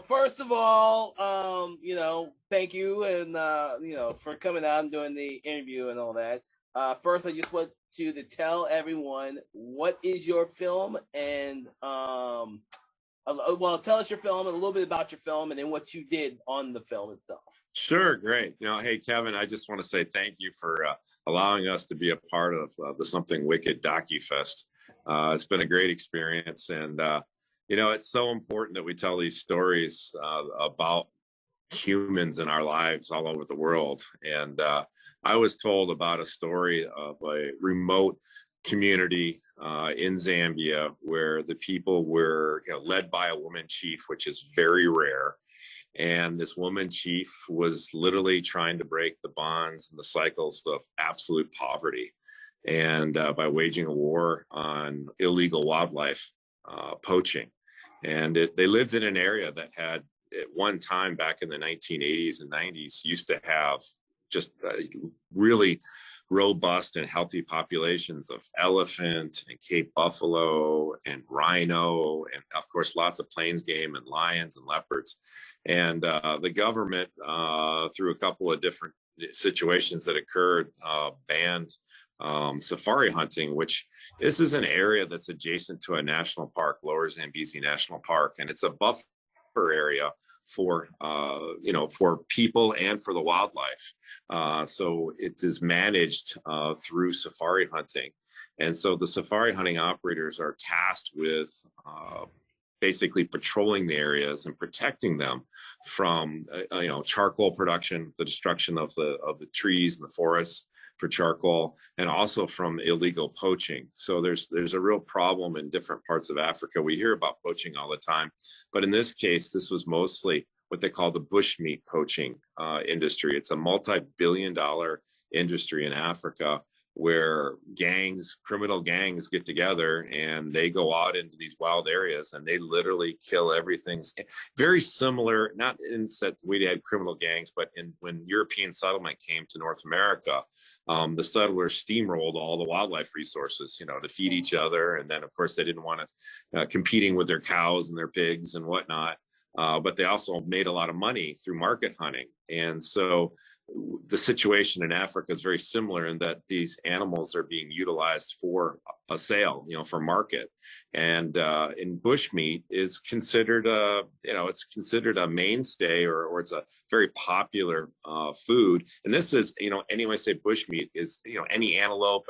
first of all, thank you and for coming out and doing the interview and all that. First, I just want you to tell everyone what is your film and tell us your film and a little bit about your film and then what you did on the film itself. Sure, great. Hey, Kevin, I just want to say thank you for allowing us to be a part of the Something Wicked DocuFest. It's been a great experience, and it's so important that we tell these stories about humans in our lives all over the world. And I was told about a story of a remote community in Zambia where the people were led by a woman chief, which is very rare. And this woman chief was literally trying to break the bonds and the cycles of absolute poverty, and by waging a war on illegal wildlife poaching. And they lived in an area that had, at one time back in the 1980s and 90s, used to have just really robust and healthy populations of elephant and Cape buffalo and rhino, and of course lots of plains game and lions and leopards. And the government, through a couple of different situations that occurred, banned safari hunting, which this is an area that's adjacent to a national park, Lower Zambezi National Park, and it's a buffer area for for people and for the wildlife. So it is managed through safari hunting. And so the safari hunting operators are tasked with basically patrolling the areas and protecting them from charcoal production, the destruction of the trees and the forests for charcoal, and also from illegal poaching. So there's a real problem in different parts of Africa. We hear about poaching all the time, but in this case, this was mostly what they call the bushmeat poaching industry. It's a multi-billion-dollar industry in Africa where criminal gangs get together and they go out into these wild areas and they literally kill everything. Very similar, not in that we had criminal gangs, but when European settlement came to North America, the settlers steamrolled all the wildlife resources, to feed each other. And then of course they didn't want to competing with their cows and their pigs and whatnot. But they also made a lot of money through market hunting. And so the situation in Africa is very similar in that these animals are being utilized for a sale, for market. And in bushmeat is considered it's considered a mainstay or it's a very popular food. And this is, anyone say bushmeat is, any antelope,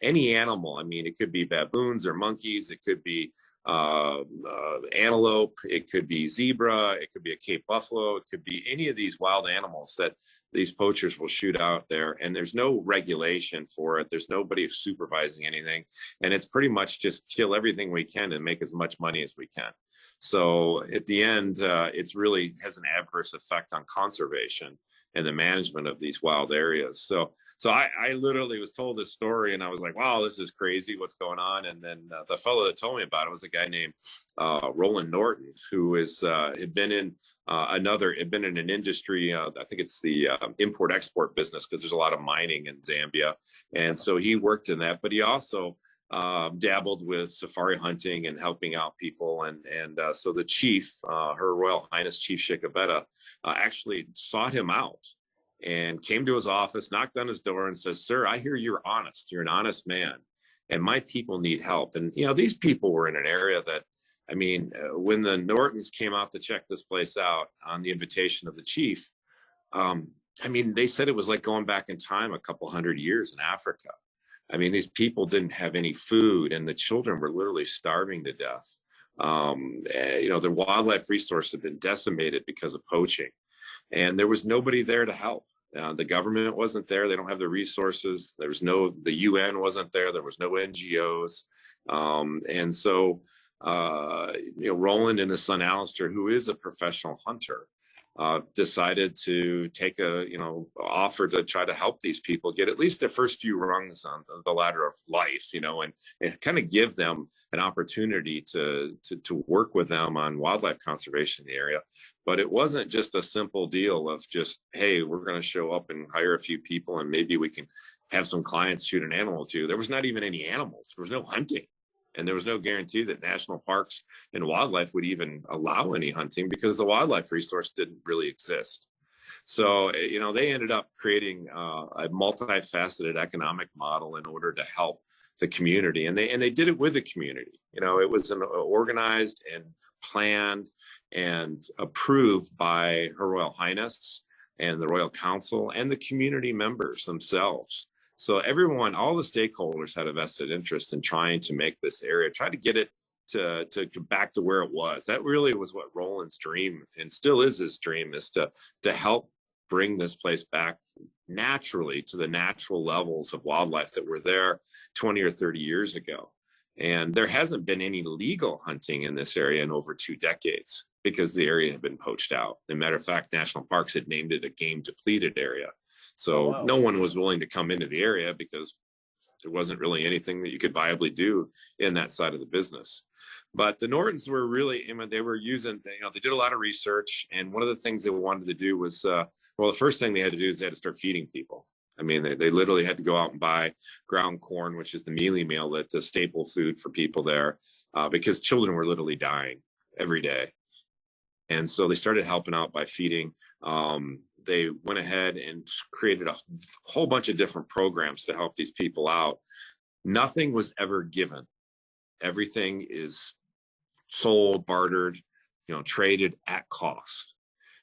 any animal. It could be baboons or monkeys. It could be antelope, it could be zebra, it could be a Cape buffalo, it could be any of these wild animals that these poachers will shoot out there, and there's no regulation for it. There's nobody supervising anything, and it's pretty much just kill everything we can and make as much money as we can. So at the end, it's really has an adverse effect on conservation and the management of these wild areas. So I literally was told this story and I was like, wow, this is crazy. What's going on? And then the fellow that told me about it was a guy named Roland Norton, who had been in an industry. I think it's the import export business, because there's a lot of mining in Zambia. And so he worked in that, but he also dabbled with safari hunting and helping out people. And so the chief, Her Royal Highness Chief Shikabeta, actually sought him out and came to his office, knocked on his door and says, "Sir, I hear you're honest. You're an honest man, and my people need help." And, these people were in an area that, when the Nortons came out to check this place out on the invitation of the chief, they said it was like going back in time a couple hundred years in Africa. These people didn't have any food, and the children were literally starving to death. The wildlife resource had been decimated because of poaching, and there was nobody there to help. The government wasn't there. They don't have the resources. The UN wasn't there. There was no NGOs. And so, Roland and his son, Alistair, who is a professional hunter, decided to take offer to try to help these people get at least their first few rungs on the ladder of life, and kind of give them an opportunity to work with them on wildlife conservation in the area. But it wasn't just a simple deal of just, hey, we're going to show up and hire a few people and maybe we can have some clients shoot an animal too. There was not even any animals. There was no hunting. And there was no guarantee that national parks and wildlife would even allow any hunting because the wildlife resource didn't really exist. So, they ended up creating a multifaceted economic model in order to help the community. And they did it with the community. It was organized and planned and approved by Her Royal Highness and the Royal Council and the community members themselves. So everyone, all the stakeholders had a vested interest in trying to make this area, try to get it to back to where it was. That really was what Roland's dream, and still is his dream, is to help bring this place back naturally to the natural levels of wildlife that were there 20 or 30 years ago. And there hasn't been any legal hunting in this area in over 2 decades because the area had been poached out. As a matter of fact, national parks had named it a game depleted area. So wow. No one was willing to come into the area because there wasn't really anything that you could viably do in that side of the business. But the Nortons were really, they were using, they did a lot of research. And one of the things they wanted to do was, the first thing they had to do is they had to start feeding people. I mean, they literally had to go out and buy ground corn, which is the mealy meal that's a staple food for people there, because children were literally dying every day. And so they started helping out by feeding. They went ahead and created a whole bunch of different programs to help these people out. Nothing was ever given. Everything is sold, bartered, traded at cost.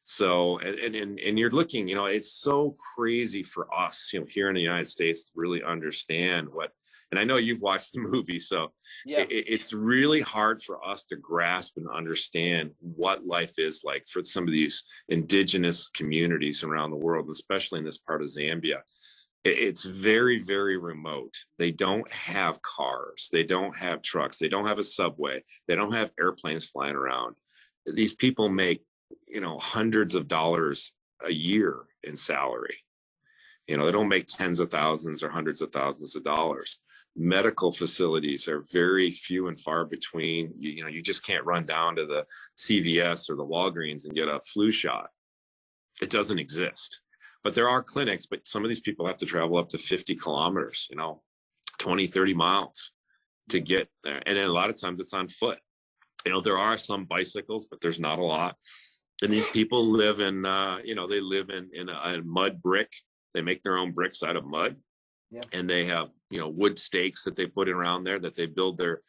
So, and you're looking, it's so crazy for us, here in the United States to really understand what, and I know you've watched the movie, so yeah. It's really hard for us to grasp and understand what life is like for some of these indigenous communities around the world, especially in this part of Zambia. It's very, very remote. They don't have cars. They don't have trucks. They don't have a subway. They don't have airplanes flying around. These people make, hundreds of dollars a year in salary. They don't make tens of thousands or hundreds of thousands of dollars. Medical facilities are very few and far between. You just can't run down to the CVS or the Walgreens and get a flu shot. It doesn't exist. But there are clinics, but some of these people have to travel up to 50 kilometers, 20, 30 miles to get there. And then a lot of times it's on foot. There are some bicycles, but there's not a lot. And these people live in, they live in a mud brick. They make their own bricks out of mud. Yeah. And they have, wood stakes that they put around there that they build their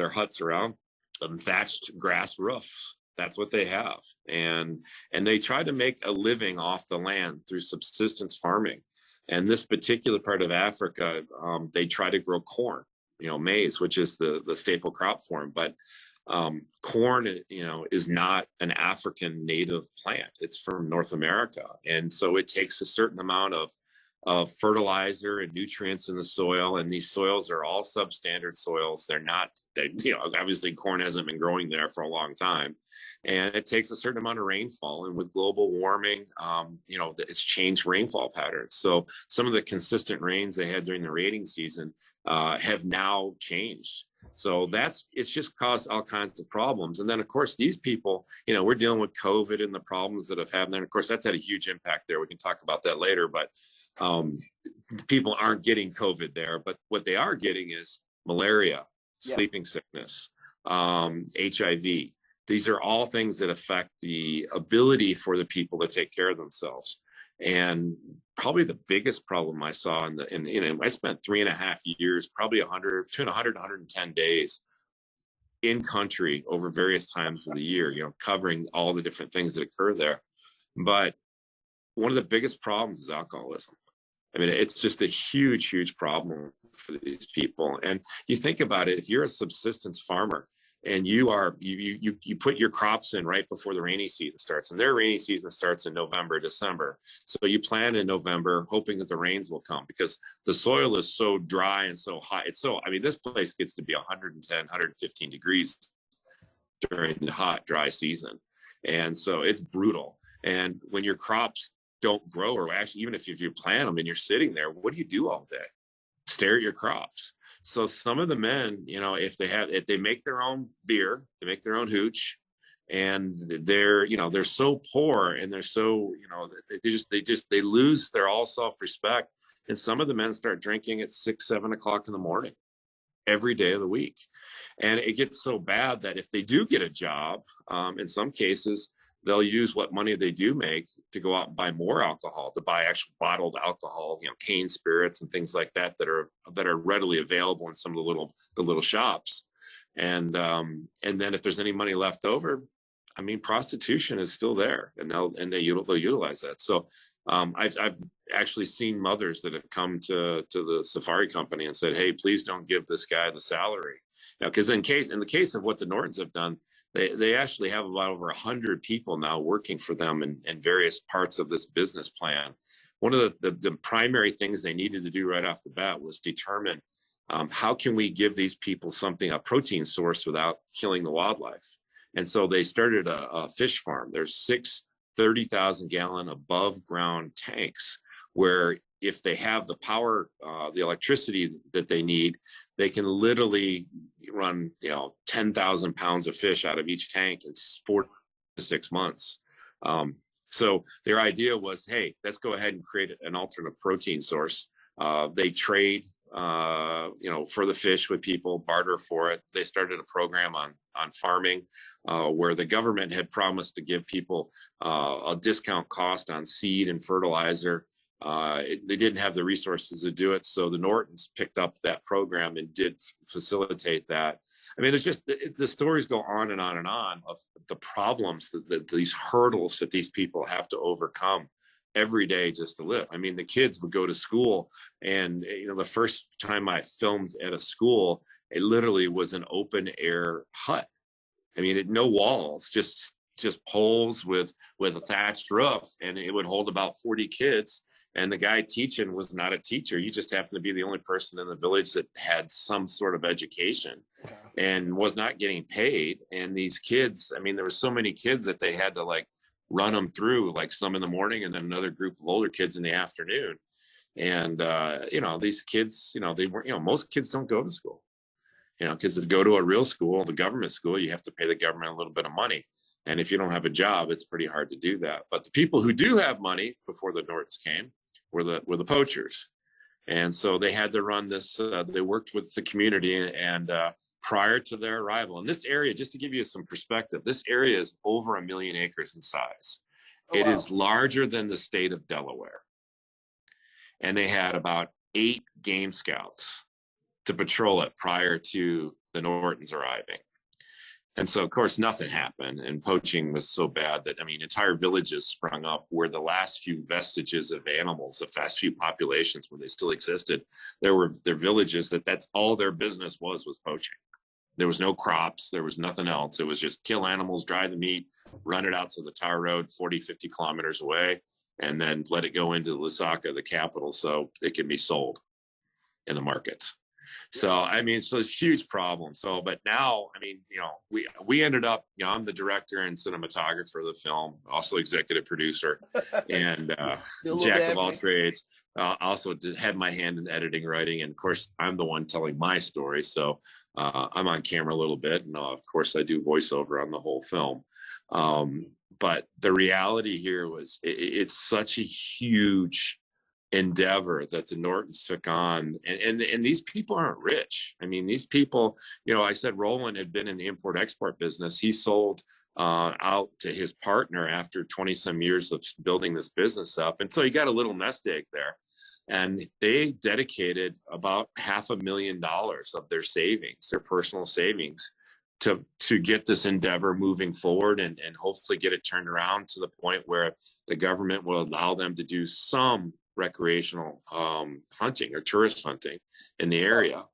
huts around, and thatched grass roofs. That's what they have. And they try to make a living off the land through subsistence farming. And this particular part of Africa, they try to grow corn, maize, which is the staple crop for them. But corn, is not an African native plant. It's from North America. And so it takes a certain amount of fertilizer and nutrients in the soil. And these soils are all substandard soils. Obviously corn hasn't been growing there for a long time. And it takes a certain amount of rainfall. And with global warming, it's changed rainfall patterns. So some of the consistent rains they had during the rainy season have now changed. So it's just caused all kinds of problems. And then, of course, these people, we're dealing with COVID and the problems that have happened. And of course, that's had a huge impact there. We can talk about that later. But people aren't getting COVID there. But what they are getting is malaria, sleeping sickness, HIV. These are all things that affect the ability for the people to take care of themselves. And probably the biggest problem I saw I spent 3.5 years, probably between 100 and 110 days in country over various times of the year, covering all the different things that occur there. But one of the biggest problems is alcoholism. I mean, it's just a huge, huge problem for these people. And you think about it, if you're a subsistence farmer, and you put your crops in right before the rainy season starts, and their rainy season starts in November, December. So you plant in November, hoping that the rains will come because the soil is so dry and so hot. This place gets to be 110, 115 degrees during the hot, dry season. And so it's brutal. And when your crops don't grow, or actually, even if you plant them and you're sitting there, what do you do all day? Stare at your crops. So some of the men, if they make their own beer, they make their own hooch, and they're so poor and they're so, they lose their all self-respect. And some of the men start drinking at 6, 7 o'clock in the morning. every day of the week. And it gets so bad that if they do get a job, in some cases, they'll use what money they do make to go out and buy more alcohol, to buy actual bottled alcohol, cane spirits and things like that that are readily available in some of the little shops. And then if there's any money left over, I mean, prostitution is still there, and they'll utilize that. So I've actually seen mothers that have come to the safari company and said, "Hey, please don't give this guy the salary." Because in the case of what the Nortons have done, they actually have about over 100 people now working for them in various parts of this business plan. One of the primary things they needed to do right off the bat was determine how can we give these people a protein source without killing the wildlife. And so they started a fish farm. There's 6 30,000-gallon above ground tanks where if they have the power, the electricity that they need, they can literally run 10,000 pounds of fish out of each tank in 4 to 6 months. So their idea was, hey, let's go ahead and create an alternate protein source. They trade for the fish with people, barter for it. They started a program on farming where the government had promised to give people a discount cost on seed and fertilizer. They didn't have the resources to do it, so the Nortons picked up that program and did facilitate that. I mean, the stories go on and on and on of the problems that these hurdles that these people have to overcome every day just to live. I mean, the kids would go to school, and the first time I filmed at a school, it literally was an open air hut. I mean, no walls, just poles with a thatched roof, and it would hold about 40 kids. And the guy teaching was not a teacher. He just happened to be the only person in the village that had some sort of education and was not getting paid. And these kids, I mean, there were so many kids that they had to run them through, some in the morning and then another group of older kids in the afternoon. And, these kids, they weren't, most kids don't go to school, because to go to a real school, the government school, you have to pay the government a little bit of money. And if you don't have a job, it's pretty hard to do that. But the people who do have money before the Norts came were the poachers. And so they had to run this, they worked with the community and prior to their arrival. And this area, just to give you some perspective, this area is over 1 million acres in size. Oh, it is larger than the state of Delaware. And they had about 8 game scouts to patrol it prior to the Nortons arriving. And so, of course, nothing happened. And poaching was so bad that, entire villages sprung up where the last few vestiges of animals, the last few populations when they still existed, their villages that's all their business was poaching. There was no crops. There was nothing else. It was just kill animals, dry the meat, run it out to the tar road 40, 50 kilometers away, and then let it go into Lusaka, the capital, so it can be sold in the markets. So, so it's a huge problem. So, but now, we ended up, I'm the director and cinematographer of the film, also executive producer, and jack of all trades. Also had my hand in editing, writing, and of course, I'm the one telling my story. So I'm on camera a little bit, and of course, I do voiceover on the whole film. But the reality here was it's such a huge endeavor that the Nortons took on, and these people aren't rich. These people, I said Roland had been in the import-export business. He sold out to his partner after 20 some years of building this business up, and so he got a little nest egg there, and they dedicated about $500,000 of their savings, their personal savings, to get this endeavor moving forward and hopefully get it turned around to the point where the government will allow them to do some recreational hunting or tourist hunting in the area.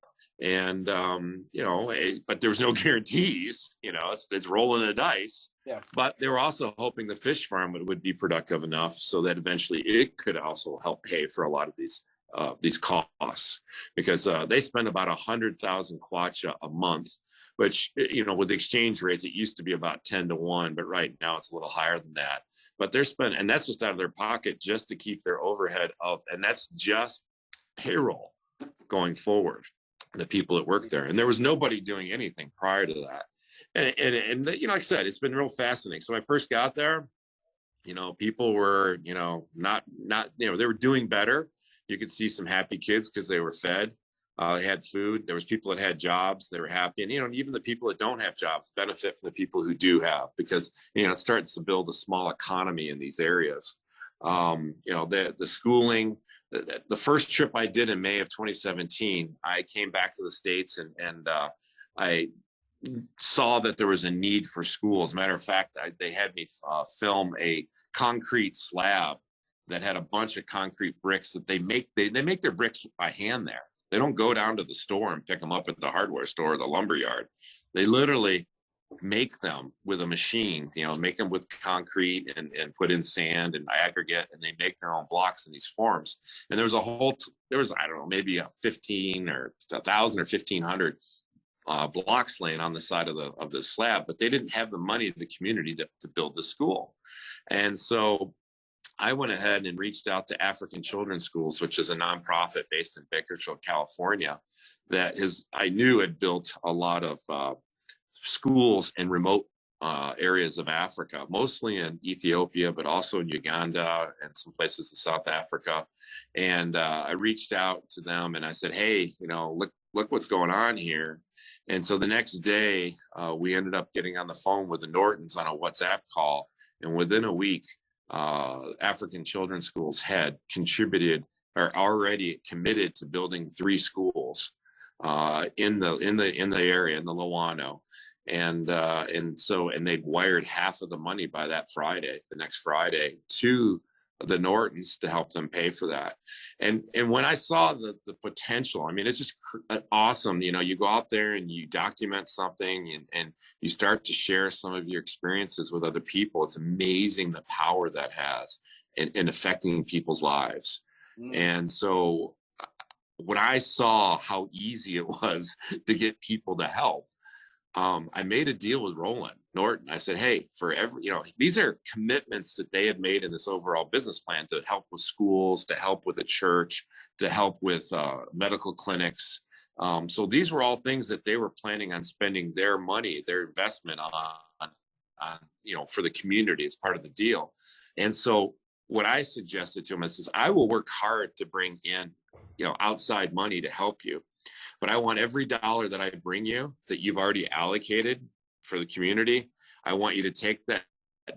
And but there's no guarantees, it's rolling the dice. Yeah. But they were also hoping the fish farm would be productive enough so that eventually it could also help pay for a lot of these costs, because they spend about 100,000 kwacha a month, which, with the exchange rates, it used to be about 10 to 1, but right now it's a little higher than that. But they're spending, and that's just out of their pocket just to keep their overhead and that's just payroll going forward, the people that work there. And there was nobody doing anything prior to that. And like I said, it's been real fascinating. So when I first got there, people were, not, they were doing better. You could see some happy kids because they were fed. They had food. There was people that had jobs. They were happy. And, and even the people that don't have jobs benefit from the people who do have, because, it starts to build a small economy in these areas. The schooling, the first trip I did in May of 2017, I came back to the States and I saw that there was a need for schools. As a matter of fact, they had me film a concrete slab that had a bunch of concrete bricks that they make their bricks by hand there. They don't go down to the store and pick them up at the hardware store or the lumber yard. They literally make them with a machine, make them with concrete and put in sand and aggregate, and they make their own blocks in these forms. And there was I don't know, maybe a 15 or 1,000 or 1,500 blocks laying on the side of the slab, but they didn't have the money in the community to build the school. And so I went ahead and reached out to African Children's Schools, which is a nonprofit based in Bakersfield, California, that I knew had built a lot of schools in remote areas of Africa, mostly in Ethiopia, but also in Uganda and some places in South Africa. And I reached out to them and I said, hey, look what's going on here. And so the next day, we ended up getting on the phone with the Nortons on a WhatsApp call. And within a week, African Children's Schools had contributed or already committed to building 3 schools in the area, in the Lowano. And they'd wired half of the money by the next Friday, to the Nortons to help them pay for that. And when I saw the potential, it's just awesome. You go out there and you document something and you start to share some of your experiences with other people. It's amazing the power that has in affecting people's lives. Mm. And so when I saw how easy it was to get people to help, I made a deal with Roland Norton. I said, hey, for every, these are commitments that they had made in this overall business plan to help with schools, to help with the church, to help with medical clinics. So these were all things that they were planning on spending their money, their investment on for the community as part of the deal. And so what I suggested to him is, I will work hard to bring in, outside money to help you. But I want every dollar that I bring you that you've already allocated for the community, I want you to take that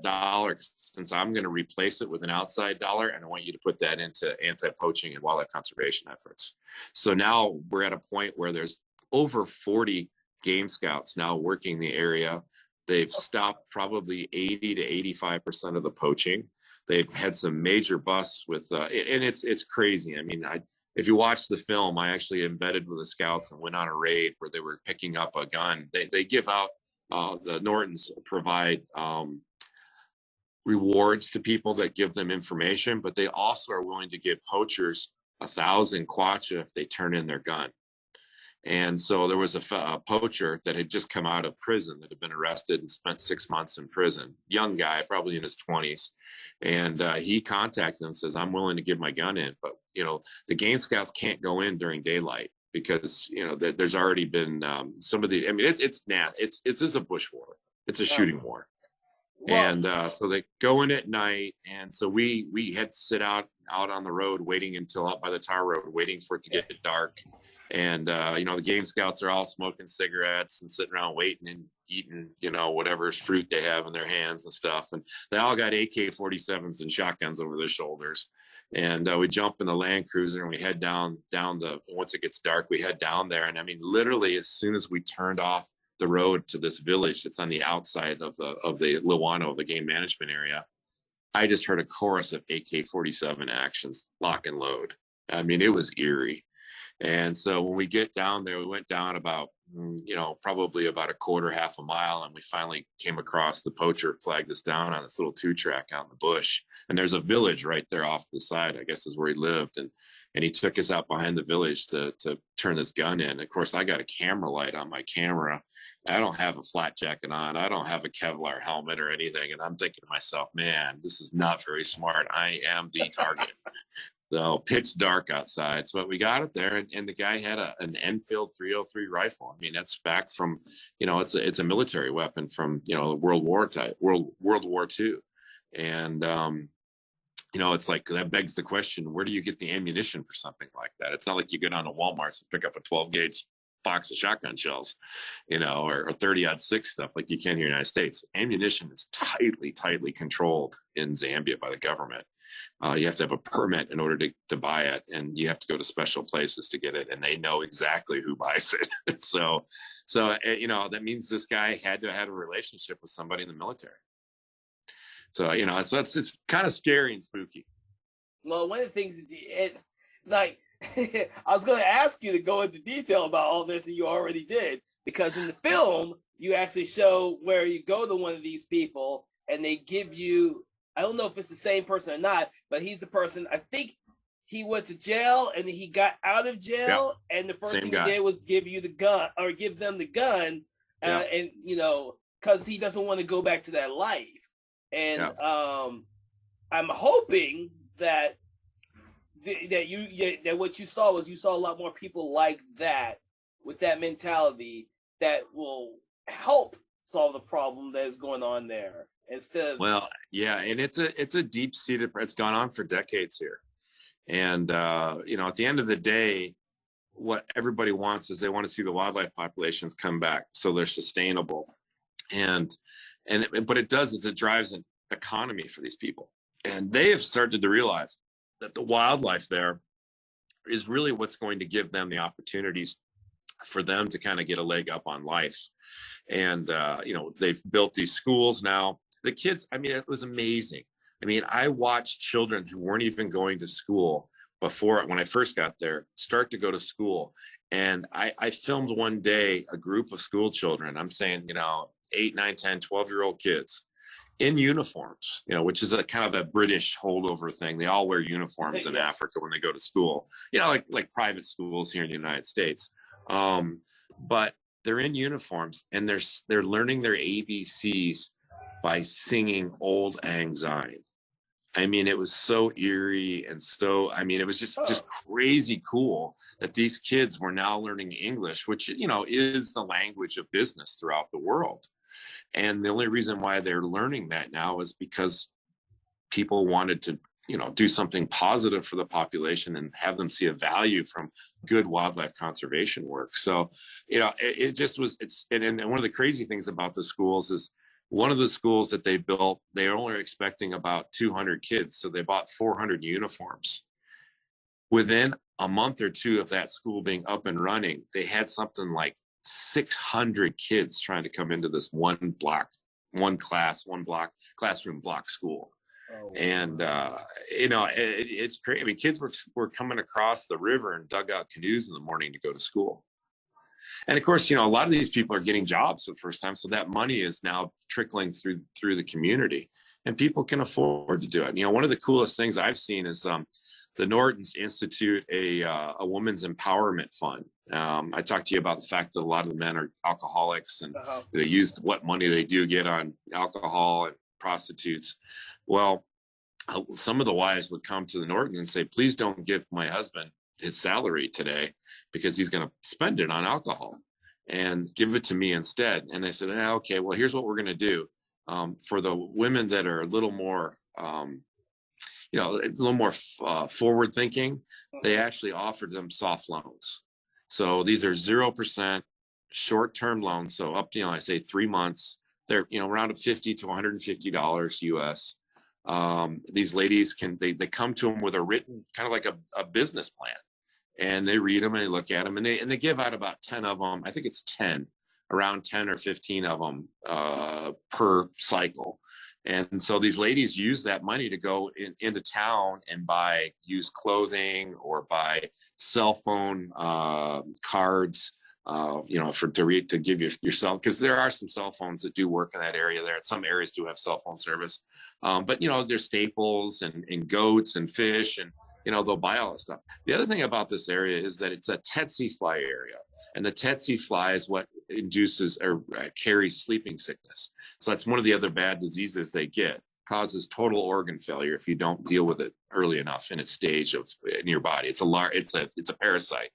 dollar, since I'm going to replace it with an outside dollar, and I want you to put that into anti-poaching and wildlife conservation efforts. So now we're at a point where there's over 40 game scouts now working the area. They've stopped probably 80 to 85% of the poaching. They've had some major busts with, and it's crazy. If you watch the film, I actually embedded with the scouts and went on a raid where they were picking up a gun. They give out, the Nortons provide rewards to people that give them information, but they also are willing to give poachers 1,000 kwacha if they turn in their gun. And so there was a poacher that had just come out of prison, that had been arrested and spent 6 months in prison. Young guy, probably in his 20s. And he contacted them and says, I'm willing to give my gun in. But, the game scouts can't go in during daylight because, there's already been somebody, it's a bush war. It's a shooting war. And so they go in at night. And so we had to sit out on the road waiting until out by the tar road, waiting for it to get dark. And, the game scouts are all smoking cigarettes and sitting around waiting and eating, whatever fruit they have in their hands and stuff. And they all got AK-47s and shotguns over their shoulders. And we jump in the Land Cruiser and we head down once it gets dark, we head down there. And literally as soon as we turned off the road to this village that's on the outside of the Lowano, the game management area, I just heard a chorus of AK-47 actions, lock and load. It was eerie. And so when we get down there, we went down about, probably about half a mile, and we finally came across the poacher flagged us down on this little 2-track out in the bush. And there's a village right there off the side, I guess is where he lived. And he took us out behind the village to turn this gun in. Of course, I got a camera light on my camera. I don't have a flat jacket on. I don't have a Kevlar helmet or anything. And I'm thinking to myself, man, this is not very smart. I am the target. So pitch dark outside. So we got it there, and the guy had an Enfield 303 rifle. That's back from, it's a military weapon from, World War II. And it's like that begs the question, where do you get the ammunition for something like that? It's not like you go down to Walmart and pick up a 12 gauge box of shotgun shells, or 30-06 stuff like you can here in the United States. Ammunition is tightly controlled in Zambia by the government. You have to have a permit in order to buy it, and you have to go to special places to get it, and they know exactly who buys it. so that means this guy had to have had a relationship with somebody in the military. So, it's kind of scary and spooky. Well, one of the things, I was going to ask you to go into detail about all this, and you already did, because in the film, you actually show where you go to one of these people, and they give you, I don't know if it's the same person or not, but he's the person, I think he went to jail, and he got out of jail, and the first thing he did was give you the gun, or give them the gun, and, because he doesn't want to go back to that life. And I'm hoping that that what you saw a lot more people like that, with that mentality, that will help solve the problem that is going on there. Instead of, and it's a deep-seated, it's gone on for decades here. And at the end of the day, what everybody wants is they want to see the wildlife populations come back so they're sustainable. But it does is it drives an economy for these people. And they have started to realize that the wildlife there is really what's going to give them the opportunities for them to kind of get a leg up on life. And, they've built these schools now. The kids, it was amazing. I watched children who weren't even going to school before, when I first got there, start to go to school. And I filmed one day a group of school children. I'm saying, 8, 9, 10, 12-year-old kids in uniforms, which is a kind of a British holdover thing. They all wear uniforms in Africa when they go to school, like private schools here in the United States. But they're in uniforms, and they're learning their ABCs by singing Old Lang Syne. It was so eerie, and so, it was just crazy cool that these kids were now learning English, which, is the language of business throughout the world. And the only reason why they're learning that now is because people wanted to, do something positive for the population and have them see a value from good wildlife conservation work. So, it just was, and one of the crazy things about the schools is, one of the schools that they built, they only were expecting about 200 kids. So they bought 400 uniforms. Within a month or two of that school being up and running, they had something like 600 kids trying to come into this one classroom block school. Oh, and, it's great. Kids were coming across the river and dug out canoes in the morning to go to school. And of course, a lot of these people are getting jobs for the first time. So that money is now trickling through the community, and people can afford to do it. One of the coolest things I've seen is the Nortons institute a women's empowerment fund. I talked to you about the fact that a lot of the men are alcoholics, and they use what money they do get on alcohol and prostitutes. Well, some of the wives would come to the Nortons and say, please don't give my husband his salary today, because he's going to spend it on alcohol, and give it to me instead. And they said, okay, well, here's what we're going to do. For the women that are a little more, forward thinking, they actually offered them soft loans. So these are 0% short-term loans. So up, I say 3 months, they're, around $50 to $150 US. These ladies they come to them with a written, kind of like a business plan, and they read them and they look at them, and they give out about 10 of them. I think it's 10, around 10 or 15 of them per cycle. And so these ladies use that money to go into town and buy used clothing or buy cell phone cards, to give yourself, because there are some cell phones that do work in that area there. Some areas do have cell phone service, but there's staples and goats and fish, and they'll buy all that stuff. The other thing about this area is that it's a tsetse fly area, and the tsetse fly is what induces or carries sleeping sickness. So that's one of the other bad diseases they get. Causes total organ failure if you don't deal with it early enough in its stage in your body. It's a parasite.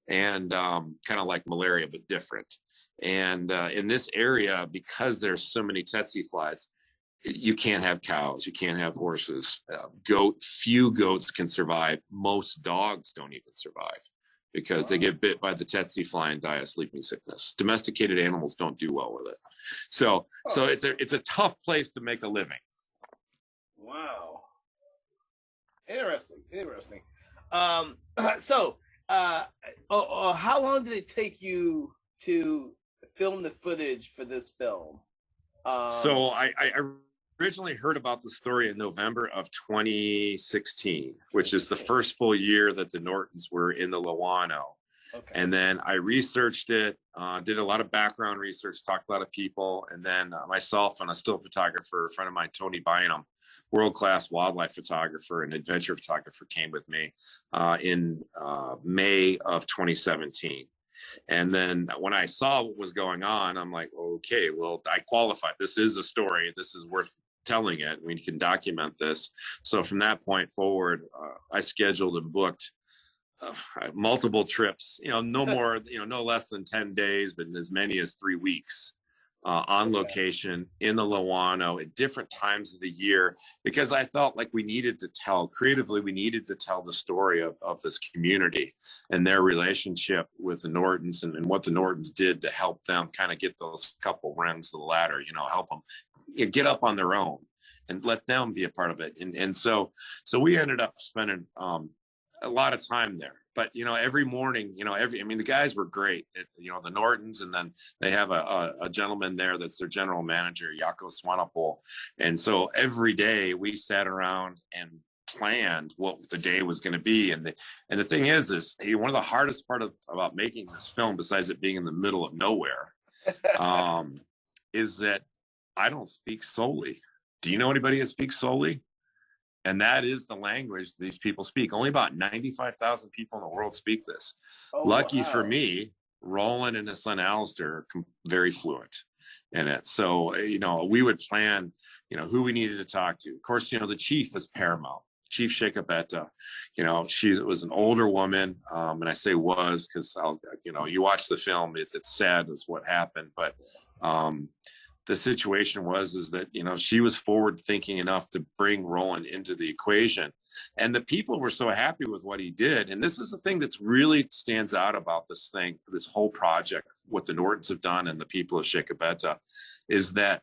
And kind of like malaria, but different. And in this area, because there's so many tsetse flies, you can't have cows, you can't have horses. Few goats can survive. Most dogs don't even survive because they get bit by the tsetse fly and die of sleeping sickness. Domesticated animals don't do well with it. So it's a tough place to make a living. Wow. Interesting. So how long did it take you to film the footage for this film? So I originally heard about the story in November of 2016, which is the first full year that the Nortons were in the Lowano. Okay. And then I researched it, did a lot of background research, talked to a lot of people, and then myself and a still photographer, a friend of mine, Tony Bynum, world-class wildlife photographer and adventure photographer, came with me in May of 2017. And then when I saw what was going on, I'm like, okay, well, I qualified. This is a story. This is worth telling it. We can document this. So from that point forward, I scheduled and booked multiple trips, no more, no less than 10 days, but as many as 3 weeks on location in the Lowano at different times of the year, because I felt like we needed to tell the story of this community and their relationship with the Nortons and what the Nortons did to help them kind of get those couple rungs of the ladder, help them get up on their own and let them be a part of it. And so we ended up spending a lot of time there. But, every morning, the guys were great, the Nortons, and then they have a gentleman there that's their general manager, Jaakko Swanepoel. And so every day we sat around and planned what the day was going to be. And the thing is one of the hardest part about making this film, besides it being in the middle of nowhere, is that I don't speak Soli. Do you know anybody that speaks Soli? And that is the language these people speak. Only about 95,000 people in the world speak this. Lucky for me, Roland and his son Alistair are very fluent in it. So, we would plan, who we needed to talk to. Of course, the chief is paramount. Chief Shekabeta, she was an older woman. And I say was because, you watch the film, it's sad as what happened. But the situation is that, she was forward thinking enough to bring Roland into the equation. And the people were so happy with what he did. And this is the thing that's really stands out about this whole project, what the Nortons have done and the people of Shekabeta, is that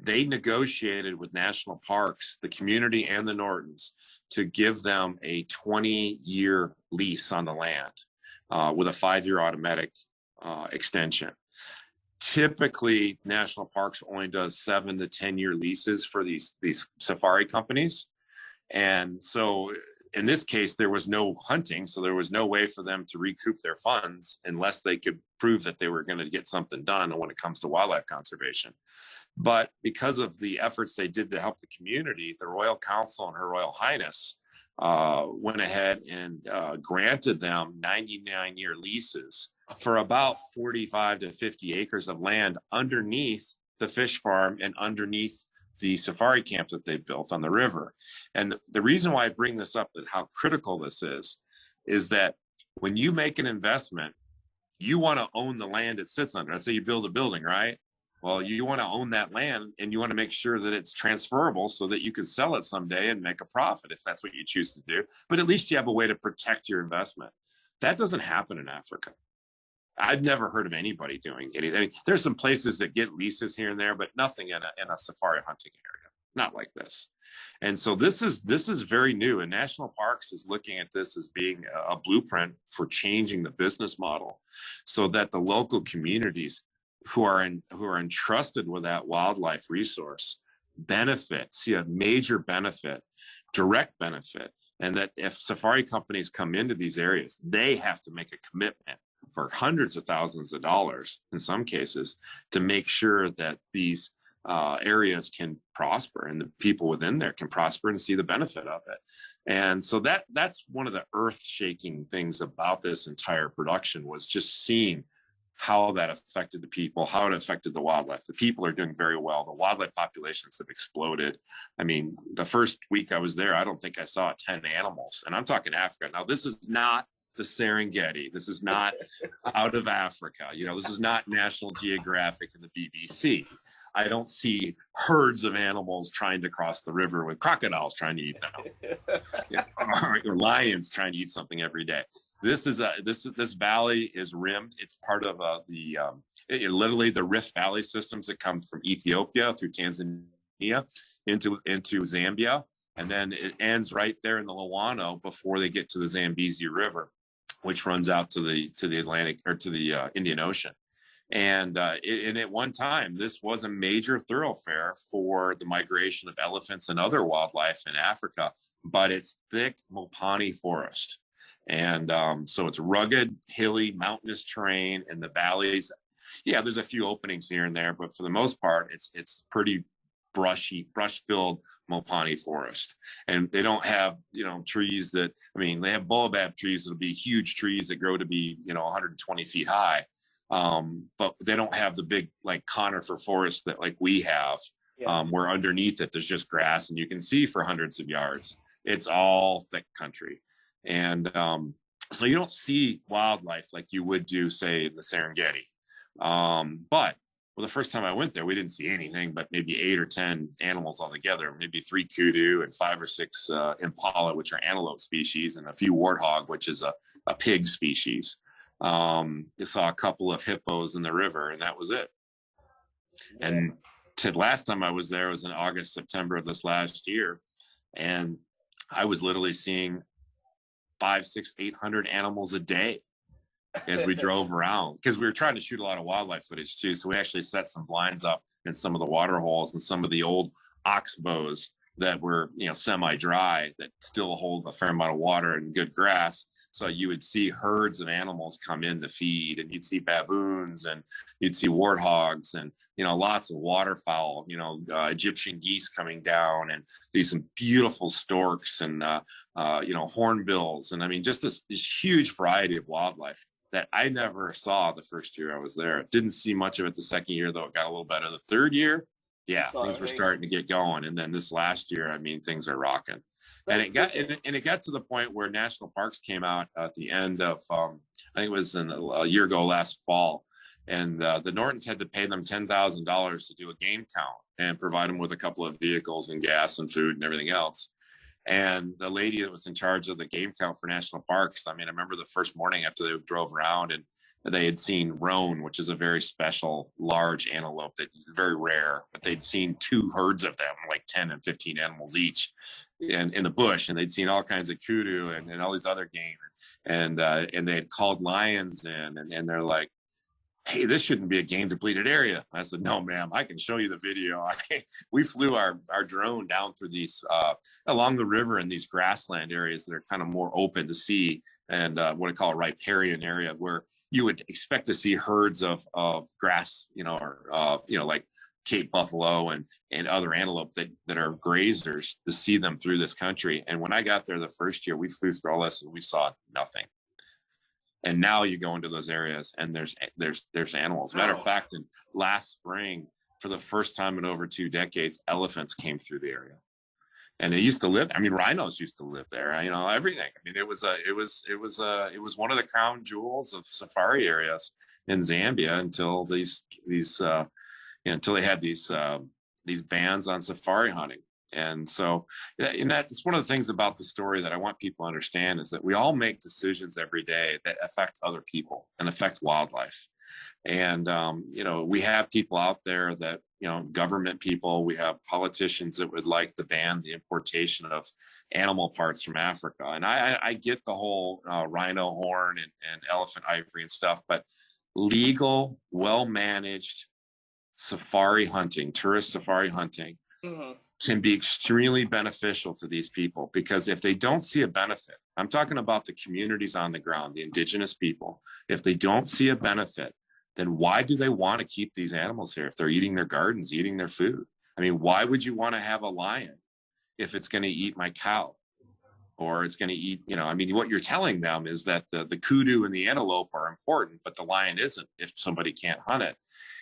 they negotiated with national parks, the community and the Nortons, to give them a 20-year lease on the land with a 5-year automatic extension. Typically, national parks only does 7 to 10-year leases for these safari companies. And so in this case, there was no hunting, so there was no way for them to recoup their funds unless they could prove that they were going to get something done when it comes to wildlife conservation. But because of the efforts they did to help the community, the Royal Council and Her Royal Highness went ahead and granted them 99-year leases for about 45 to 50 acres of land underneath the fish farm and underneath the safari camp that they built on the river. And the reason why I bring this up, that how critical this is that when you make an investment, you want to own the land it sits under. Let's say you build a building, right? Well, you want to own that land and you want to make sure that it's transferable so that you can sell it someday and make a profit if that's what you choose to do. But at least you have a way to protect your investment. That doesn't happen in Africa. I've never heard of anybody doing anything. I mean, there's some places that get leases here and there, but nothing in a safari hunting area, not like this. And so this is very new, and National Parks is looking at this as being a blueprint for changing the business model so that the local communities who are entrusted with that wildlife resource see a major benefit, direct benefit, and that if safari companies come into these areas, they have to make a commitment for hundreds of thousands of dollars in some cases to make sure that these areas can prosper and the people within there can prosper and see the benefit of it. And so that's one of the earth-shaking things about this entire production, was just seeing how that affected the people, how it affected the wildlife. The people are doing very well. The wildlife populations have exploded. I mean, the first week I was there, I don't think I saw 10 animals. And I'm talking Africa. Now, this is not the Serengeti. This is not out of Africa. This is not National Geographic and the BBC. I don't see herds of animals trying to cross the river with crocodiles trying to eat them, or lions trying to eat something every day. This valley is rimmed. It's part of literally the Rift Valley systems that come from Ethiopia through Tanzania into Zambia, and then it ends right there in the Luano before they get to the Zambezi River, which runs out to the Atlantic, or to the Indian Ocean. And at one time, this was a major thoroughfare for the migration of elephants and other wildlife in Africa, but it's thick Mopani forest. And so it's rugged, hilly, mountainous terrain, and the valleys. Yeah, there's a few openings here and there, but for the most part, it's pretty brush-filled Mopani forest. And they don't have, trees that, they have baobab trees that'll be huge trees that grow to be, 120 feet high. But they don't have the big like conifer forest that like we have, where underneath it there's just grass and you can see for hundreds of yards. It's all thick country. And so you don't see wildlife like you would do, say, in the Serengeti. But the first time I went there, we didn't see anything but maybe 8 or 10 animals altogether, maybe 3 kudu and 5 or 6 impala, which are antelope species, and a few warthog, which is a pig species. You saw a couple of hippos in the river, and that was it. Yeah. And last time I was there was in August, September of this last year, and I was literally seeing 500, 600, 800 animals a day as we drove around, because we were trying to shoot a lot of wildlife footage too. So we actually set some blinds up in some of the water holes and some of the old oxbows that were, semi-dry, that still hold a fair amount of water and good grass. So you would see herds of animals come in to feed, and you'd see baboons, and you'd see warthogs, and, lots of waterfowl, Egyptian geese coming down, and some beautiful storks and, hornbills. And just this huge variety of wildlife that I never saw the first year I was there. Didn't see much of it the second year, though it got a little better. The third year, things were starting to get going. And then this last year, things are rocking. And it got to the point where national parks came out at the end of, I think it was a year ago last fall, and the Nortons had to pay them $10,000 to do a game count and provide them with a couple of vehicles and gas and food and everything else. And the lady that was in charge of the game count for national parks, I remember the first morning after they drove around, and they had seen roan, which is a very special large antelope that is very rare, but they'd seen 2 herds of them, like 10 and 15 animals each, in the bush, and they'd seen all kinds of kudu and all these other game, and they had called lions in, and they're like, "Hey, this shouldn't be a game depleted area." I said, "No, ma'am, I can show you the video." We flew our drone down through these along the river in these grassland areas that are kind of more open to see, and what I call a riparian area, where you would expect to see herds of grass, like Cape buffalo and other antelope that are grazers, to see them through this country. And when I got there the first year, we flew through all this and we saw nothing. And now you go into those areas and there's animals. Matter of fact, in last spring, for the first time in over 2 decades, elephants came through the area. And they used to live. Rhinos used to live there. Everything. It was one of the crown jewels of safari areas in Zambia until until they had these bans on safari hunting. And so, that's one of the things about the story that I want people to understand, is that we all make decisions every day that affect other people and affect wildlife. And, we have people out there that, government people, we have politicians that would like to ban the importation of animal parts from Africa. And I get the whole rhino horn and elephant ivory and stuff, but legal, well-managed safari hunting, tourist safari hunting, can be extremely beneficial to these people, because if they don't see a benefit, I'm talking about the communities on the ground, the indigenous people, if they don't see a benefit, then why do they want to keep these animals here if they're eating their gardens, eating their food? Why would you want to have a lion if it's going to eat my cow? Or it's going to eat, what you're telling them is that the kudu and the antelope are important, but the lion isn't if somebody can't hunt it.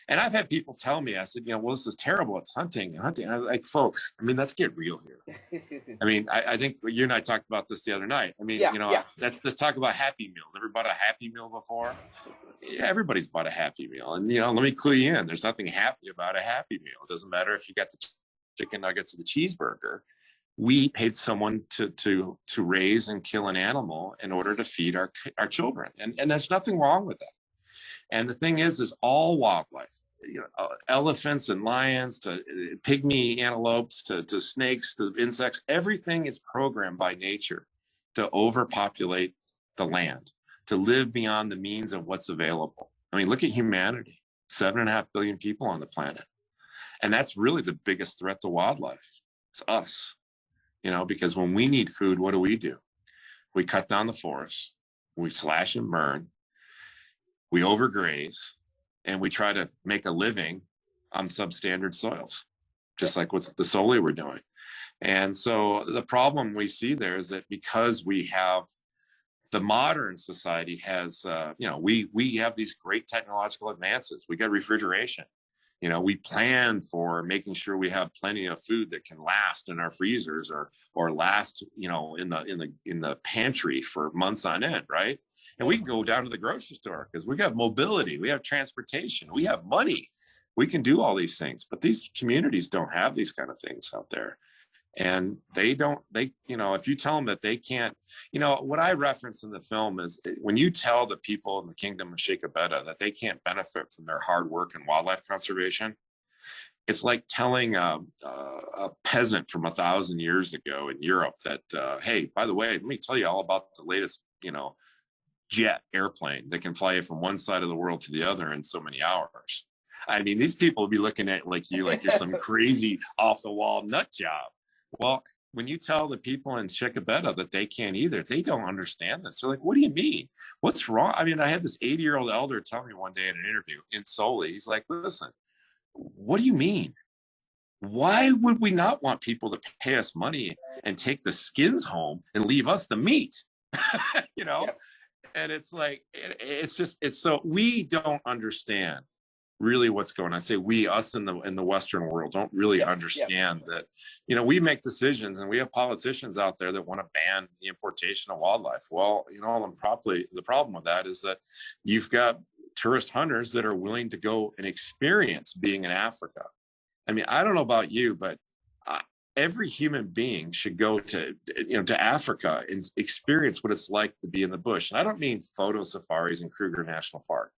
And I've had people tell me, I said, well, this is terrible. It's hunting. I was like, folks, let's get real here. I think you and I talked about this the other night. Let's talk about Happy Meals. Ever bought a Happy Meal before? yeah, everybody's bought a Happy Meal. And, you know, let me clue you in. There's nothing happy about a Happy Meal. It doesn't matter if you got the chicken nuggets or the cheeseburger. We paid someone to raise and kill an animal in order to feed our children. And there's nothing wrong with that. And the thing is all wildlife, you know, elephants and lions to pygmy antelopes to snakes to insects, everything is programmed by nature to overpopulate the land, to live beyond the means of what's available. I mean, look at humanity, 7.5 billion people on the planet. And that's really the biggest threat to wildlife. It's us, you know, because when we need food, what do? We cut down the forest, we slash and burn, we overgraze, and we try to make a living on substandard soils, just like what the solely we're doing. And so the problem we see there is that because we have the modern society has, you know, we have these great technological advances. We got refrigeration. You know, we planned for making sure we have plenty of food that can last in our freezers or last, you know, in the pantry for months on end, right? And we can go down to the grocery store because we have mobility, we have transportation, we have money, we can do all these things. But these communities don't have these kind of things out there. And they, you know, if you tell them that they can't, you know, what I reference in the film is when you tell the people in the kingdom of Shikabeta that they can't benefit from their hard work in wildlife conservation, it's like telling a peasant from 1,000 years ago in Europe that, hey, by the way, let me tell you all about the latest, you know, jet airplane that can fly you from one side of the world to the other in so many hours. I mean, these people will be looking at like you're some crazy off the wall nut job. Well, when you tell the people in Shikabeta that they can't either, they don't understand this. They're like, what do you mean? What's wrong? I mean, I had this 80-year-old elder tell me one day in an interview in Soli, he's like, listen, what do you mean? Why would we not want people to pay us money and take the skins home and leave us the meat? You know? Yeah. And it's like, it's so we don't understand really what's going on. I say we, us in the Western world don't really understand that, you know, we make decisions and we have politicians out there that want to ban the importation of wildlife. Well, you know, the problem with that is that you've got tourist hunters that are willing to go and experience being in Africa. I mean, I don't know about you, but every human being should go to Africa and experience what it's like to be in the bush. And I don't mean photo safaris in Kruger National Park.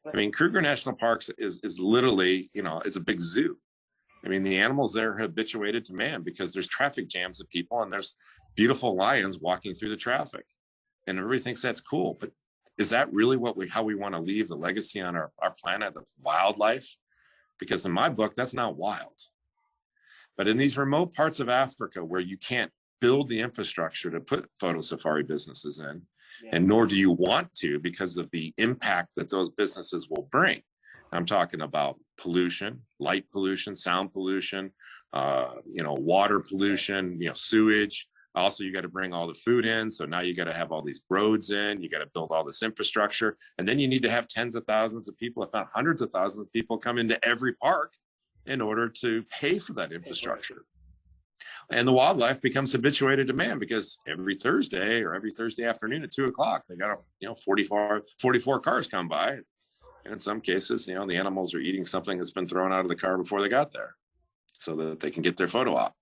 I mean, Kruger National Park is literally, you know, it's a big zoo. I mean, the animals there are habituated to man because there's traffic jams of people and there's beautiful lions walking through the traffic. And everybody thinks that's cool. But is that really how we want to leave the legacy on our planet of wildlife? Because in my book, that's not wild. But in these remote parts of Africa where you can't build the infrastructure to put photo safari businesses in, and nor do you want to because of the impact that those businesses will bring. I'm talking about pollution, light pollution, sound pollution, you know, water pollution, you know, sewage. Also, you got to bring all the food in. So now you got to have all these roads in, you got to build all this infrastructure. And then you need to have tens of thousands of people, if not hundreds of thousands of people come into every park in order to pay for that infrastructure. And the wildlife becomes habituated to man because every Thursday afternoon at 2:00, they got, 44 cars come by. And in some cases, you know, the animals are eating something that's been thrown out of the car before they got there so that they can get their photo op.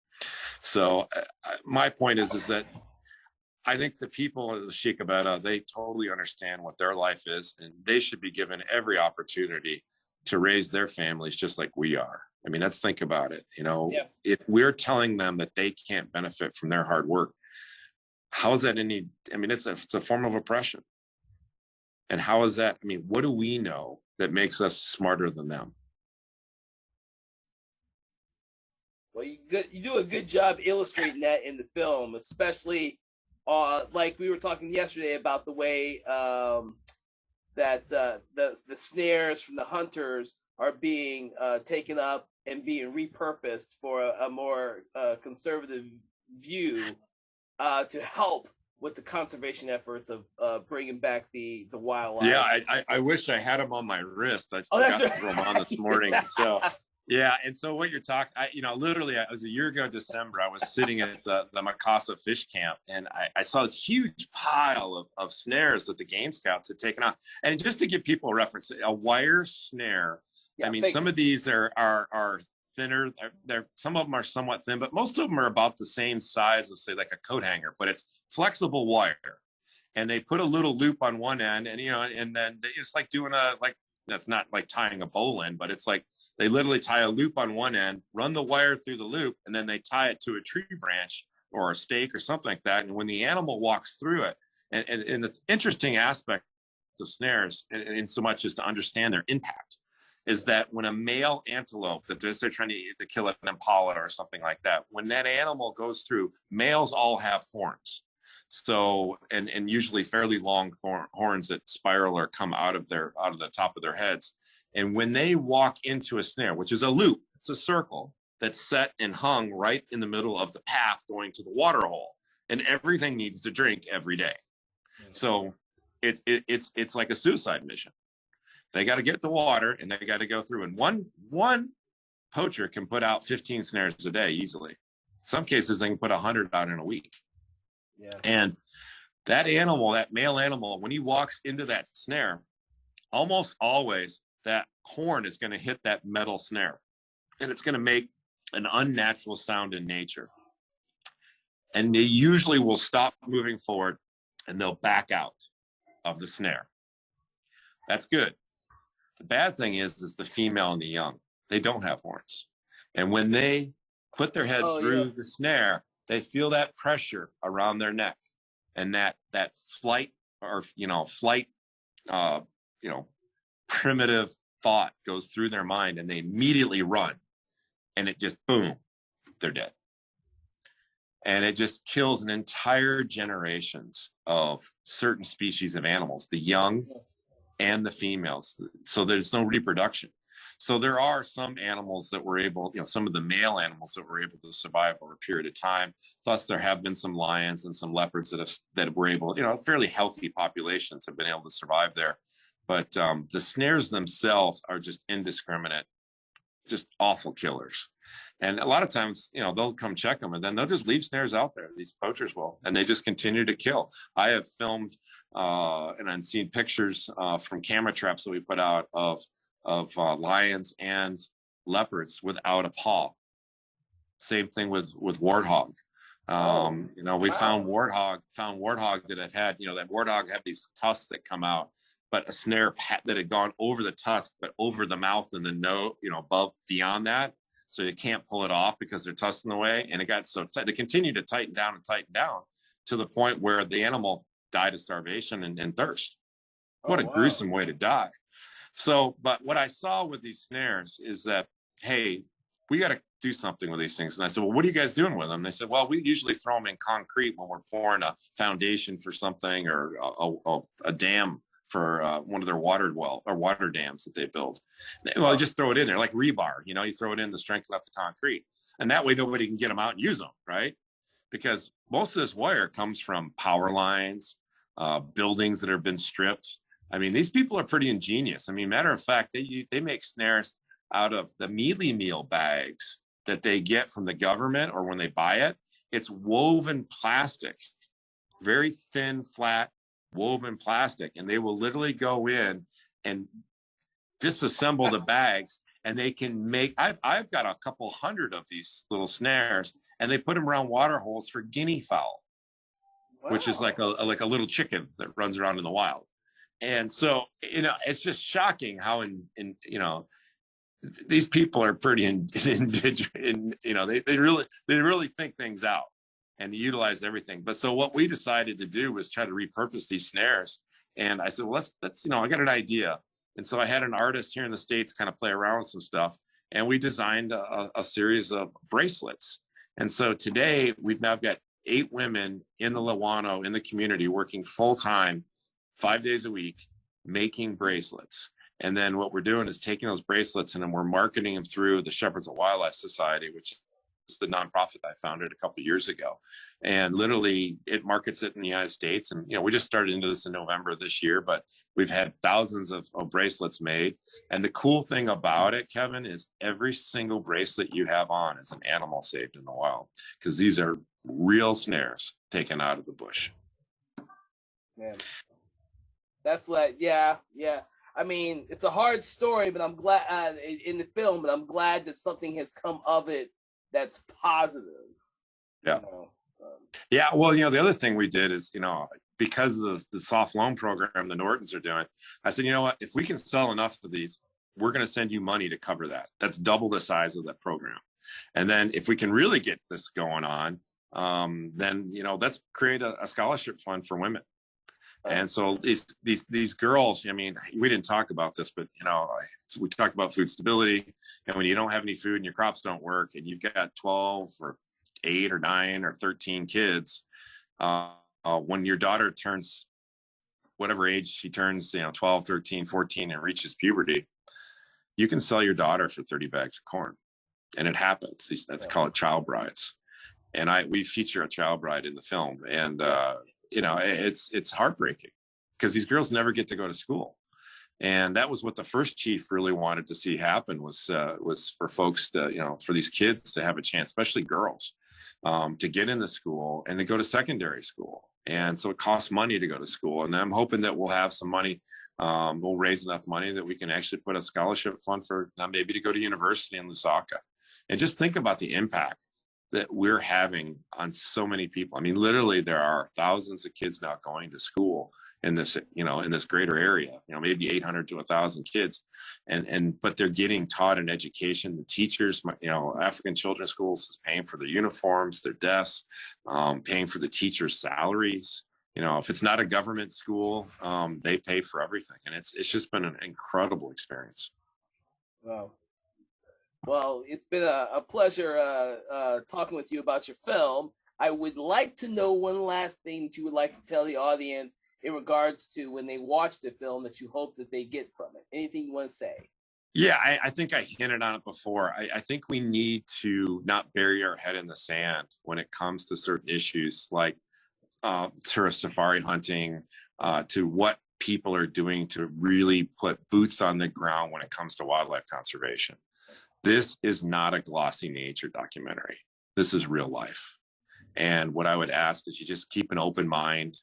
So my point is that I think the people of the Shikabeta, they totally understand what their life is, and they should be given every opportunity to raise their families just like we are. I mean, let's think about it. You know, if we're telling them that they can't benefit from their hard work, how is that it's a form of oppression. And how is that? I mean, what do we know that makes us smarter than them? Well, you do a good job illustrating that in the film, especially like we were talking yesterday about the way that the snares from the hunters are being taken up and being repurposed for a more conservative view to help with the conservation efforts of bringing back the wildlife. Yeah, I wish I had them on my wrist. I forgot to throw them on this morning. So Yeah, and so what you're talking, literally, it was a year ago, December. I was sitting at the Mikasa Fish Camp, and I saw this huge pile of snares that the Game Scouts had taken out. And just to give people a reference, a wire snare. Yeah, I mean, some of these are thinner. Some of them are somewhat thin, but most of them are about the same size as, say, like a coat hanger. But it's flexible wire, and they put a little loop on one end, and and then it's like doing that's not like tying a bowl in, but it's like they literally tie a loop on one end, run the wire through the loop, and then they tie it to a tree branch or a stake or something like that. And when the animal walks through it, and the interesting aspect of snares, in so much as to understand their impact, is that when a male antelope that they're trying to kill an impala or something like that, when that animal goes through, males all have horns. So, and usually fairly long horns that spiral or come out of the top of their heads. And when they walk into a snare, which is a loop, it's a circle that's set and hung right in the middle of the path going to the water hole, and everything needs to drink every day. So it's like a suicide mission. They got to get the water, and they got to go through. And one poacher can put out 15 snares a day easily. In some cases, they can put 100 out in a week. Yeah. And that animal, that male animal, when he walks into that snare, almost always that horn is going to hit that metal snare, and it's going to make an unnatural sound in nature. And they usually will stop moving forward, and they'll back out of the snare. That's good. The bad thing is the female and the young, they don't have horns. And when they put their head through the snare, they feel that pressure around their neck, and that flight primitive thought goes through their mind, and they immediately run, and it just, boom, they're dead. And it just kills an entire generations of certain species of animals, the young and the females. So there's no reproduction. So there are some animals that were able, some of the male animals that were able to survive over a period of time. Thus, there have been some lions and some leopards that were able, fairly healthy populations have been able to survive there. But the snares themselves are just indiscriminate, just awful killers. And a lot of times, they'll come check them, and then they'll just leave snares out there. These poachers will, and they just continue to kill. I have filmed and I've seen pictures from camera traps that we put out of lions and leopards without a paw. Same thing with warthog. We found warthog that have had, that warthog have these tusks that come out, but a snare that had gone over the tusk, but over the mouth and the nose, above, beyond that. So you can't pull it off because they're tusks in the way. And it got so tight. They continued to tighten down to the point where the animal died of starvation and thirst. What a gruesome way to die. So, but what I saw with these snares is that, hey, we got to do something with these things. And I said, well, what are you guys doing with them? And they said, well, we usually throw them in concrete when we're pouring a foundation for something, or a dam for one of their water dams that they build. Well, I just throw it in there like rebar. You throw it in the strength of the concrete, and that way nobody can get them out and use them, right? Because most of this wire comes from power lines, buildings that have been stripped. I mean, these people are pretty ingenious. I mean, matter of fact, they make snares out of the mealy meal bags that they get from the government, or when they buy it, it's woven plastic, very thin, flat, woven plastic. And they will literally go in and disassemble the bags, and they can make, I've got a couple hundred of these little snares, and they put them around water holes for guinea fowl, which is like a little chicken that runs around in the wild. And so, it's just shocking how these people are pretty indigenous. They really think things out and utilize everything. But so what we decided to do was try to repurpose these snares. And I said, well, let's I got an idea. And so I had an artist here in the States kind of play around with some stuff, and we designed a series of bracelets. And so today we've now got 8 women in the Lawano, in the community, working full time, 5 days a week, making bracelets. And then what we're doing is taking those bracelets, and then we're marketing them through the Shepherds of Wildlife Society, which the nonprofit I founded a couple of years ago, and literally it markets it in the United States. And we just started into this in November of this year, but we've had thousands of bracelets made. And the cool thing about it, Kevin, is every single bracelet you have on is an animal saved in the wild, because these are real snares taken out of the bush. Man, that's what. Yeah. I mean, it's a hard story, but I'm glad in the film. But I'm glad that something has come of it that's positive. Yeah. Yeah. Well, the other thing we did is, because of the soft loan program the Nortons are doing, I said, you know what? If we can sell enough of these, we're going to send you money to cover that. That's double the size of that program. And then if we can really get this going on, then let's create a scholarship fund for women. And so these girls, I mean, we didn't talk about this, but we talked about food stability. And when you don't have any food and your crops don't work, and you've got 12 or 8 or 9 or 13 kids, when your daughter turns whatever age she turns, 12, 13, 14, and reaches puberty, you can sell your daughter for 30 bags of corn. And it happens. That's called child brides. And we feature a child bride in the film. And, it's heartbreaking, because these girls never get to go to school. And that was what the first chief really wanted to see happen, was for folks to, for these kids to have a chance, especially girls, to get into school and to go to secondary school. And so it costs money to go to school. And I'm hoping that we'll have some money. We'll raise enough money that we can actually put a scholarship fund for them maybe to go to university in Lusaka. And just think about the impact that we're having on so many people. I mean, literally, there are thousands of kids now going to school in this, in this greater area, maybe 800 to 1,000 kids. But they're getting taught an education. The teachers, African Children's Schools is paying for their uniforms, their desks, paying for the teachers' salaries. If it's not a government school, they pay for everything. And it's just been an incredible experience. Wow. Well, it's been a pleasure talking with you about your film. I would like to know one last thing that you would like to tell the audience in regards to when they watch the film that you hope that they get from it. Anything you want to say? Yeah, I think I hinted on it before. I think we need to not bury our head in the sand when it comes to certain issues like tourist safari hunting, to what people are doing to really put boots on the ground when it comes to wildlife conservation. This is not a glossy nature documentary. This is real life. And what I would ask is you just keep an open mind,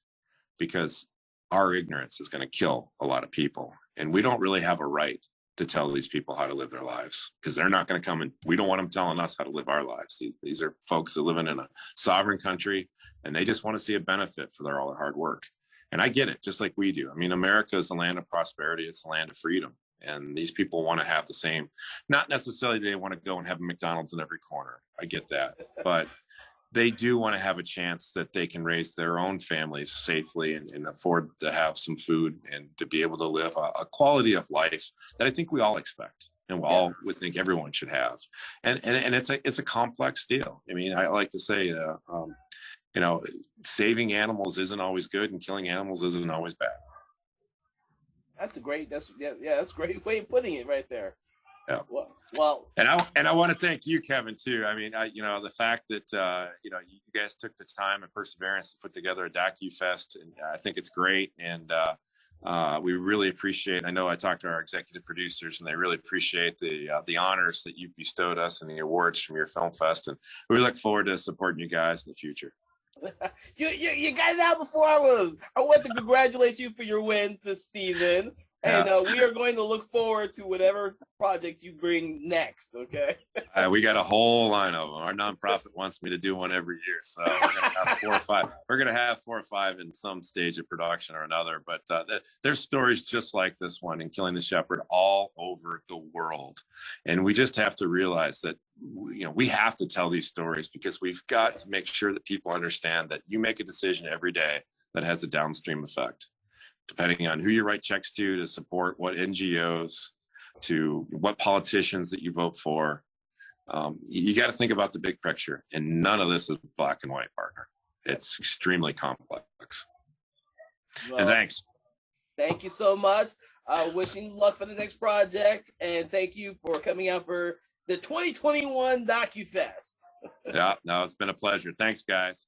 because our ignorance is going to kill a lot of people. And we don't really have a right to tell these people how to live their lives, because they're not going to come and we don't want them telling us how to live our lives. These are folks that live in a sovereign country, and they just want to see a benefit for all their hard work. And I get it, just like we do. I mean, America is a land of prosperity. It's a land of freedom. And these people want to have the same, not necessarily they want to go and have a McDonald's in every corner. I get that. But they do want to have a chance that they can raise their own families safely and afford to have some food and to be able to live a quality of life that I think we all expect and we all would think everyone should have. And it's a complex deal. I mean, I like to say, saving animals isn't always good, and killing animals isn't always bad. That's a great way of putting it right there. Yeah. Well, and I want to thank you, Kevin, too. I mean, the fact that you guys took the time and perseverance to put together a DocuFest, and I think it's great. And we really appreciate. I know I talked to our executive producers, and they really appreciate the honors that you've bestowed us and the awards from your film fest. And we look forward to supporting you guys in the future. You got it out before I want to congratulate you for your wins this season. And we are going to look forward to whatever project you bring next, okay? We got a whole line of them. Our nonprofit wants me to do one every year. So we're going to have 4 or 5. We're going to have 4 or 5 in some stage of production or another. But there's stories just like this one in Killing the Shepherd all over the world. And we just have to realize that, we have to tell these stories, because we've got to make sure that people understand that you make a decision every day that has a downstream effect, depending on who you write checks to support what NGOs, to what politicians that you vote for. You got to think about the big picture, and none of this is black and white, partner. It's extremely complex. Well, and thanks. Thank you so much. Wishing you luck for the next project, and thank you for coming out for the 2021 DocuFest. Yeah, no, it's been a pleasure. Thanks, guys.